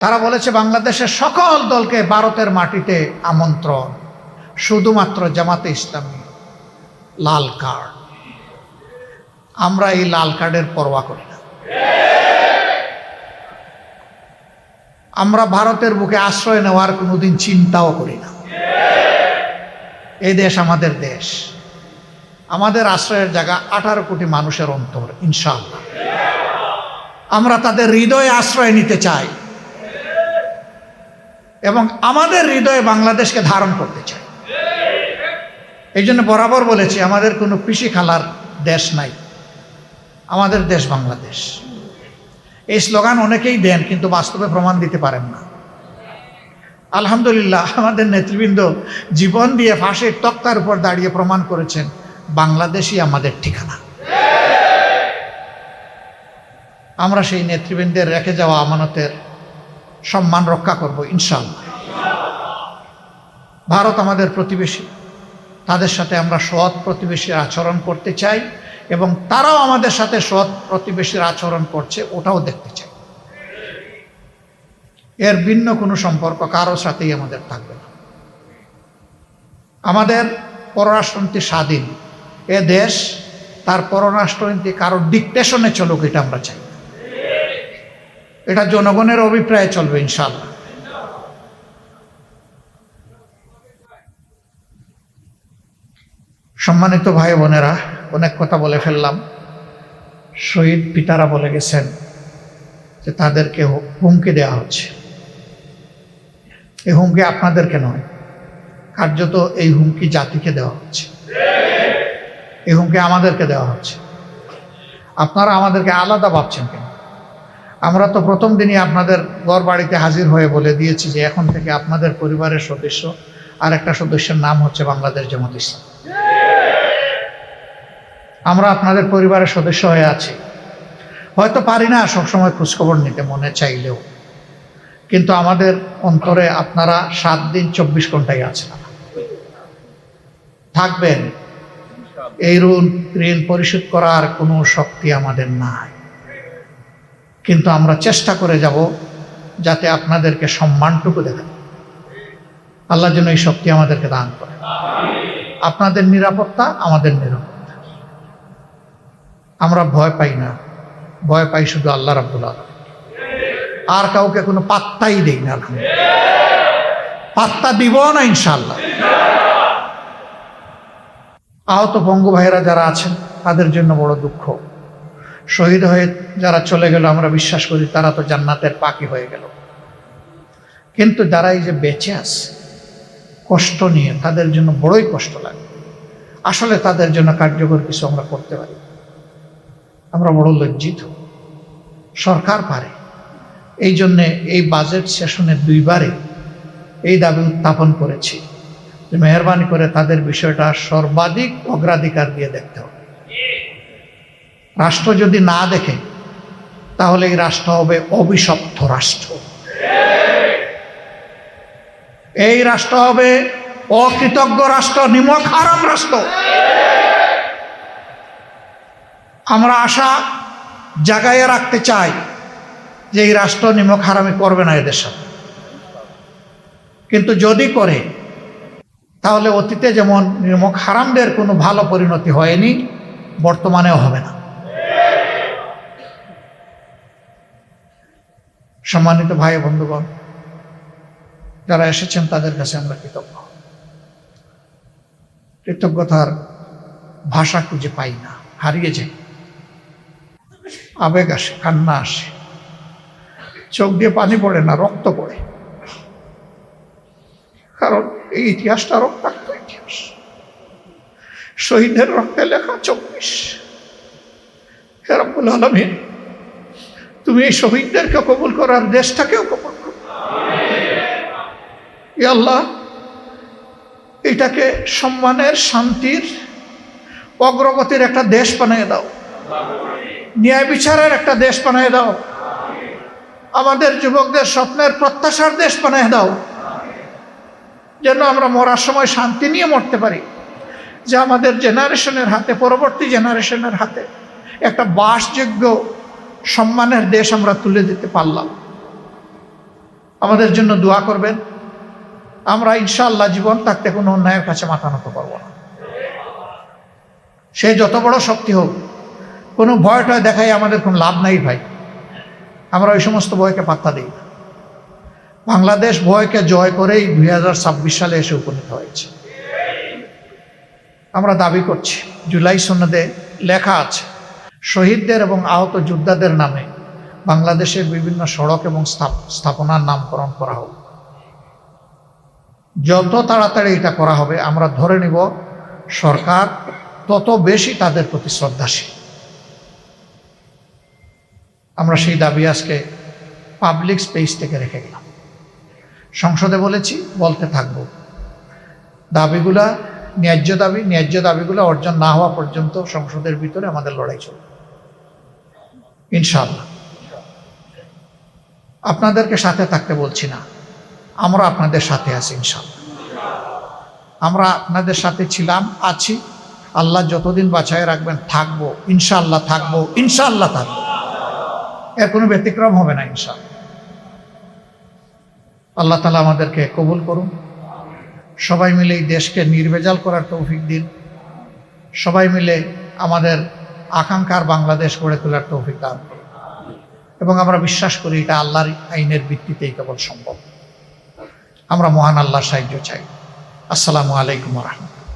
তারা বলেছে বাংলাদেশের সকল দলকে ভারতের মাটিতে আমন্ত্রণ, শুধুমাত্র জামাতে ইসলামী লাল কার্ড। আমরা এই লাল কার্ডের পরোয়া করি না। আমরা ভারতের বুকে আশ্রয় নেওয়ার কোনোদিন চিন্তাও করি না। এই দেশ আমাদের দেশ, আমাদের আশ্রয়ের জায়গা 18 কোটি মানুষের অন্তর। ইনশাআল্লাহ আমরা তাদের হৃদয়ে আশ্রয় নিতে চাই এবং আমাদের হৃদয়ে বাংলাদেশকে ধারণ করতে চাই। এই জন্য বরাবর বলেছি, আমাদের কোনো পিসি খালার দেশ নাই, আমাদের দেশ বাংলাদেশ। এই স্লোগান অনেকেই দেন, কিন্তু বাস্তবে প্রমাণ দিতে পারেন না। আলহামদুলিল্লাহ, আমাদের নেতৃবৃন্দ জীবন দিয়ে ফাঁসির তক্তার উপর দাঁড়িয়ে প্রমাণ করেছেন বাংলাদেশই আমাদের ঠিকানা। আমরা সেই নেতৃবৃন্দের রেখে যাওয়া আমানতের সম্মান রক্ষা করব ইনশাআল্লাহ। ভারত আমাদের প্রতিবেশী, তাদের সাথে আমরা সৎ প্রতিবেশীর আচরণ করতে চাই এবং তারাও আমাদের সাথে সৎ প্রতিবেশীর আচরণ করছে ওটাও দেখতে চাই। এর ভিন্ন কোনো সম্পর্ক কারোর সাথেই আমাদের থাকবে না। আমাদের পররাষ্ট্রনীতি স্বাধীন, এ দেশ তার পররাষ্ট্রনীতি কারোর ডিকটেশনে চলুক, এটা আমরা চাই। এটা জনগণের অভিপ্রায়ে চলবে ইনশাআল্লাহ। সম্মানিত ভাই বোনেরা, অনেক কথা বলে ফেললাম। শহীদ পিতারা বলে গেছেন যে তাদেরকে হুমকি দেওয়া হচ্ছে। এই হুমকি আপনাদেরকে নয়, কার্যত এই হুমকি জাতিকে দেওয়া হচ্ছে, এই হুমকি আমাদেরকে দেওয়া হচ্ছে। আপনারা আমাদেরকে আলাদা ভাবছেন কেন? আমরা তো প্রথম দিনই আপনাদের ঘর বাড়িতে হাজির হয়ে বলে দিয়েছি যে এখন থেকে আপনাদের পরিবারের সদস্য আর একটা সদস্যের নাম হচ্ছে বাংলাদেশ জামাত ইসলাম। আমরা আপনাদের পরিবারের সদস্য হয়ে আছি। হয়তো পারি না সবসময় খোঁজখবর নিতে, মনে চাইলেও, কিন্তু আমাদের অন্তরে আপনারা 7 দিন 24 ঘন্টায় আছেন, থাকবেন। এই ঋণ পরিশোধ করার কোনো শক্তি আমাদের নাই, কিন্তু আমরা চেষ্টা করে যাব যাতে আপনাদেরকে সম্মানটুকু দেখান। আল্লাহ যেন এই শক্তি আমাদেরকে দান করে। আপনাদের নিরাপত্তা আমাদের নিরাপত্তা। আমরা ভয় পাই না, ভয় পাই শুধু আল্লাহ রাব্বুল আলামিন। আর কাউকে কোনো পাত্তাই দেই না, পাত্তা দিব না ইনশাআল্লাহ। আহত পঙ্গু ভাইয়েরা যারা আছেন তাদের জন্য বড় দুঃখ। শহীদ হয়ে যারা চলে গেল, আমরা বিশ্বাস করি তারা তো জান্নাতের পাখি হয়ে গেল, কিন্তু যারা এই যে বেঁচে আছে কষ্ট নিয়ে, তাদের জন্য বড়ই কষ্ট লাগে। আসলে তাদের জন্য কার্যকর কিছু আমরা করতে পারি। আমরা বড় লজ্জিত। সরকার পারে, এই জন্যে এই বাজেট সেশনে 2 বারে এই দাবি উত্থাপন করেছি যে মেহরবানি করে তাদের বিষয়টা সর্বাধিক অগ্রাধিকার দিয়ে দেখতে হবে। রাষ্ট্র যদি না দেখে তাহলে এই রাষ্ট্র হবে অভিশপ্ত রাষ্ট্র, এই রাষ্ট্র হবে অকৃতজ্ঞ রাষ্ট্র, নিমক হারাম রাষ্ট্র। আমরা আশা জাগাইয়ে রাখতে চাই যে এই রাষ্ট্র নিমক হারামি করবে না এদের সাথে, কিন্তু যদি করে তাহলে অতীতে যেমন নিমক হারামদের কোনো ভালো পরিণতি হয়নি, বর্তমানেও হবে না। সম্মানিত ভাই বন্ধুগণ, যারা এসেছেন তাদের কাছে আমরা কৃতজ্ঞ। কৃতজ্ঞতার ভাষা খুঁজে পাই না, হারিয়ে যাই। আবেগ আসে, কান্না আসে, চোখ দিয়ে পানি পড়ে না, রক্ত পড়ে। কারণ এই ইতিহাসটা রক্তাক্ত ইতিহাস, শহীদের রক্তে লেখা 24। হে রব্বুল আলামিন, তুমি এই শহীদদেরকে কবুল করার দেশটাকেও কবুল করো। হে আল্লাহ, এটাকে সম্মানের, শান্তির, অগ্রগতির একটা দেশ বানিয়ে দাও, ন্যায় বিচারের একটা দেশ বানিয়ে দাও, আমাদের যুবকদের স্বপ্নের প্রত্যাশার দেশ বানিয়ে দাও, যেন আমরা মরার সময় শান্তি নিয়ে মরতে পারি, যে আমাদের জেনারেশনের হাতে, পরবর্তী জেনারেশনের হাতে একটা বাসযোগ্য সম্মানের দেশ আমরা তুলে দিতে পারলাম। আমাদের জন্য দোয়া করবেন। আমরা ইনশাআল্লাহ জীবন থাকতে কোনো অন্যায়ের কাছে মাথা নত করবো না। সে যত বড় শক্তি হোক, কোনো ভয় টয় দেখাই আমাদের কোনো লাভ নাই ভাই। আমরা ওই সমস্ত ভয়কে পাত্তা দিই না। বাংলাদেশ ভয়কে জয় করেই 2026 সালে এসে উপনীত হয়েছে। আমরা দাবি করছি, জুলাই সনদে লেখা আছে শহীদদের এবং আহত যোদ্ধাদের নামে বাংলাদেশের বিভিন্ন সড়ক এবং স্থাপনার নামকরণ করা হোক। যত তাড়াতাড়ি এটা করা হবে, আমরা ধরে নিব সরকার তত বেশি তাদের প্রতি শ্রদ্ধাশীল। আমরা সেই দাবি আজকে পাবলিক স্পেস থেকে রেখে গেলাম। সংসদে বলেছি, বলতে থাকব। দাবিগুলা ন্যায্য দাবিগুলো অর্জন না হওয়া পর্যন্ত সংসদের ভিতরে আমাদের লড়াই চলবে ইনশাআল্লাহ। আপনাদেরকে সাথে থাকতে বলছি না, আমরা আপনাদের সাথে আছি ইনশাআল্লাহ। আমরা আপনাদের সাথে ছিলাম, আছি। আল্লাহ যতদিন বাঁচায় রাখবেন থাকবো ইনশাআল্লাহ, ইনশাআল্লাহ থাকবো। এর কোনো ব্যতিক্রম হবে না ইনশাআল্লাহ। আল্লাহ তাআলা আমাদেরকে কবুল করুন। সবাই মিলে এই দেশকে নির্ভেজাল করার তৌফিক দিন। সবাই মিলে আমাদের আকাঙ্ক্ষার বাংলাদেশ গড়ে তোলার তৌফিক দান করুন। এবং আমরা বিশ্বাস করি এটা আল্লাহর আইনের ভিত্তিতেই কেবল সম্ভব। আমরা মহান আল্লাহর সাহায্য চাই। আসসালামু আলাইকুম ওয়া রাহমাতুল্লাহ।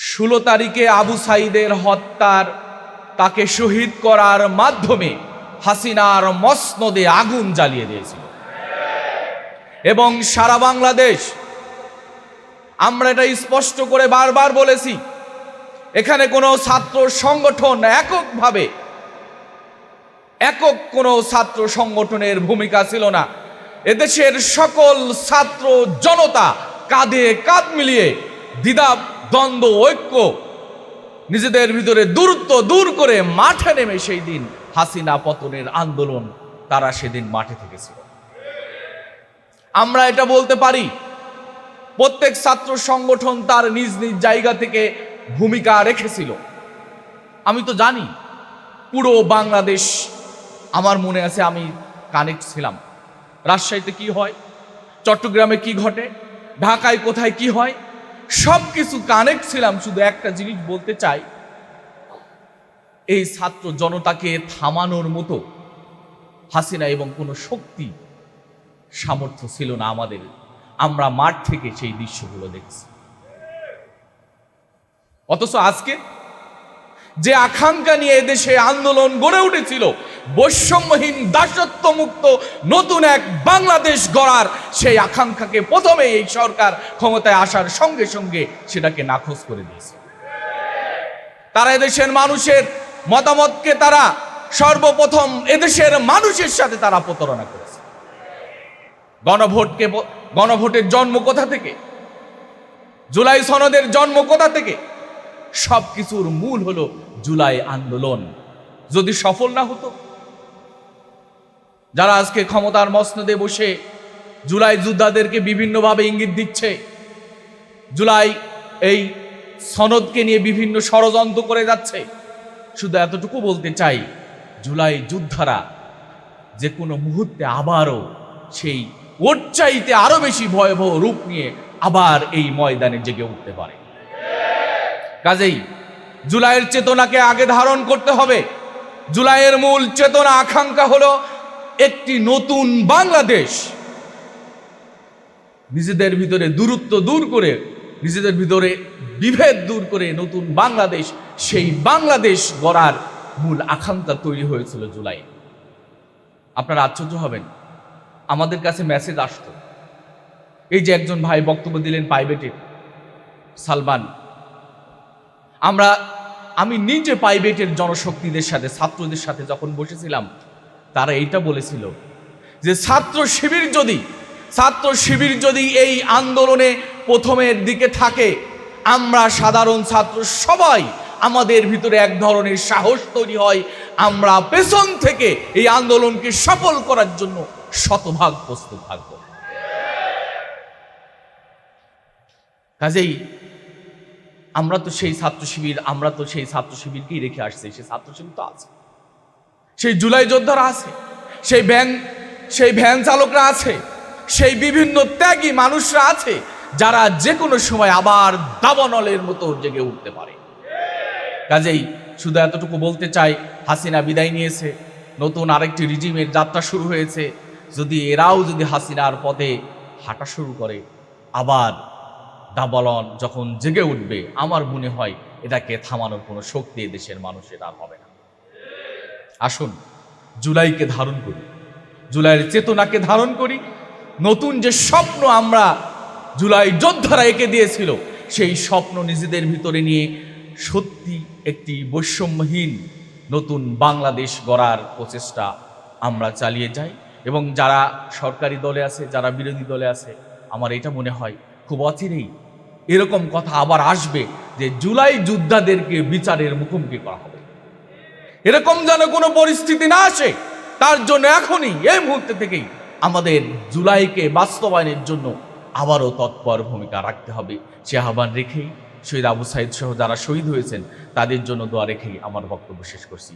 16 তারিখে আবু সাঈদের হত্যার, তাকে শহীদ করার মাধ্যমে হাসিনার মসনদে আগুন জ্বালিয়ে দিয়েছিল এবং সারা বাংলাদেশ, আমরা এটা স্পষ্ট করে বারবার বলেছি, এখানে কোনো ছাত্র সংগঠন একক কোনো ছাত্র সংগঠনের ভূমিকা ছিল না। এদেশের সকল ছাত্র জনতা কাঁধে কাঁধ মিলিয়ে দ্বিধা দ্বন্দ্ব ঐক্য নিজেদের ভিতরে দূরত্ব দূর করে মাঠে নেমে সেই দিন হাসিনা পতনের আন্দোলন তারা সেদিন মাঠে থেকেছিল। আমরা এটা বলতে পারি, প্রত্যেক ছাত্র সংগঠন তার নিজ নিজ জায়গা থেকে ভূমিকা রেখেছিল। আমি তো জানি পুরো বাংলাদেশ, আমার মনে আছে আমি কানেক্ট ছিলাম। রাজশাহীতে কি হয়, চট্টগ্রামে কি ঘটে, ঢাকায় কোথায় কি হয়, সব কিছু কানেক্ট ছিলাম। শুধু একটা জিনিস বলতে চাই, এই ছাত্র জনতাকে থামানোর মতো হাসিনা এবং কোনো শক্তি সামর্থ্য ছিল না আমাদের। আমরা মাঠ থেকে সেই দৃশ্যগুলো দেখছি। অথচ আজকে যে আকাঙ্ক্ষা নিয়ে এদেশে আন্দোলন গড়ে উঠেছিল, বৈষম্যহীন দাসত্ব মুক্ত নতুন এক বাংলাদেশ গড়ার, সেই আকাঙ্ক্ষাকে প্রথমে এই সরকার ক্ষমতায় আসার সঙ্গে সঙ্গে সেটাকে নাকচ করে দিয়েছে। তারা এদেশের মানুষের মতামতকে তারা সর্বপ্রথম এদেশের মানুষের সাথে তারা প্রতারণা করেছে। গণভোটের জন্ম কোথা থেকে, জুলাই সনদের জন্ম কোথা থেকে, সবকিছুর মূল হলো জুলাই আন্দোলন। যদি সফল না হতো, যারা আজকে ক্ষমতার মসনদে বসে জুলাই যোদ্ধাদেরকে বিভিন্নভাবে ইঙ্গিত দিচ্ছে, জুলাই এই সনদকে নিয়ে বিভিন্ন ষড়যন্ত্র করে যাচ্ছে, শুধু এতটুকু বলতে চাই, জুলাই যোদ্ধারা যে কোনো মুহূর্তে আবারও সেই ওর চাইতে আরো বেশি ভয়াবহ রূপ নিয়ে আবার এই ময়দানে জেগে উঠতে পারে। কাজেই জুলাইয়ের চেতনাকে আগে ধারণ করতে হবে। জুলাইয়ের মূল চেতনা আকাঙ্ক্ষা হলো একটি নতুন বাংলাদেশ, নিজেদের ভিতরে দূরত্ব দূর করে, নিজেদের ভিতরে বিভেদ দূর করে নতুন বাংলাদেশ, সেই বাংলাদেশ গড়ার মূল আকাঙ্ক্ষা তৈরি হয়েছিল জুলাই। আপনারা আশ্চর্য হবেন, আমাদের কাছে মেসেজ আসতো, এই যে একজন ভাই বক্তব্য দিলেন প্রাইভেটে, সালমান, আমি নিজে প্রাইভেটের জনশক্তিদের সাথে, ছাত্রদের সাথে যখন বসেছিলাম, তারা এইটা বলেছিল যে ছাত্র শিবির যদি এই আন্দোলনে প্রথমের দিকে থাকে, আমরা সাধারণ ছাত্র সবাই, আমাদের ভিতরে এক ধরনের সাহস তৈরি হয়, আমরা পেছন থেকে এই আন্দোলনকে সফল করার জন্য শতভাগ প্রস্তুত থাকব। কাজেই আমরা তো সেই ছাত্র শিবিরকেই রেখে আসছি। সেই ছাত্র শিবির তো আছে, সেই জুলাই যোদ্ধারা আছে, সেই ভ্যান চালকরা আছে, সেই বিভিন্ন ত্যাগী মানুষরা আছে যারা যে কোনো সময় আবার দাবানলের মতো জেগে উঠতে পারে। কাজেই শুধু এতটুকু বলতে চাই, হাসিনা বিদায় নিয়েছে, নতুন আরেকটি রিজিমের যাত্রা শুরু হয়েছে। যদি এরাও যদি হাসিনার পথে হাঁটা শুরু করে, আবার দাবানল যখন জেগে উঠবে, আমার মনে হয় এটাকে থামানোর কোনো শক্তি দেশের মানুষের আর হবে না। আসুন জুলাইকে ধারণ করি, জুলাইয়ের চেতনাকে ধারণ করি। নতুন যে স্বপ্ন আমরা জুলাই যোদ্ধারা এঁকে দিয়েছিল, সেই স্বপ্ন নিজেদের ভিতরে নিয়ে সত্যি একটি বৈষম্যহীন নতুন বাংলাদেশ গড়ার প্রচেষ্টা আমরা চালিয়ে যাই। এবং যারা সরকারি দলে আছে, যারা বিরোধী দলে আছে, আমার এটা মনে হয় খুব অচিরেই এরকম কথা আবার আসবে যে জুলাই যোদ্ধাদেরকে বিচারের মুখোমুখি করা হবে। এরকম যেন কোনো পরিস্থিতি না আসে, তার জন্য এখনই এই মুহূর্তে থেকেই আমাদের জুলাইকে বাস্তবায়নের জন্য আবারও তৎপর ভূমিকা রাখতে হবে। সে আহ্বান রেখেই শহীদ আবু সাঈদ সহ যারা শহীদ হয়েছেন তাদের জন্য দোয়া রেখেই আমার বক্তব্য শেষ করছি।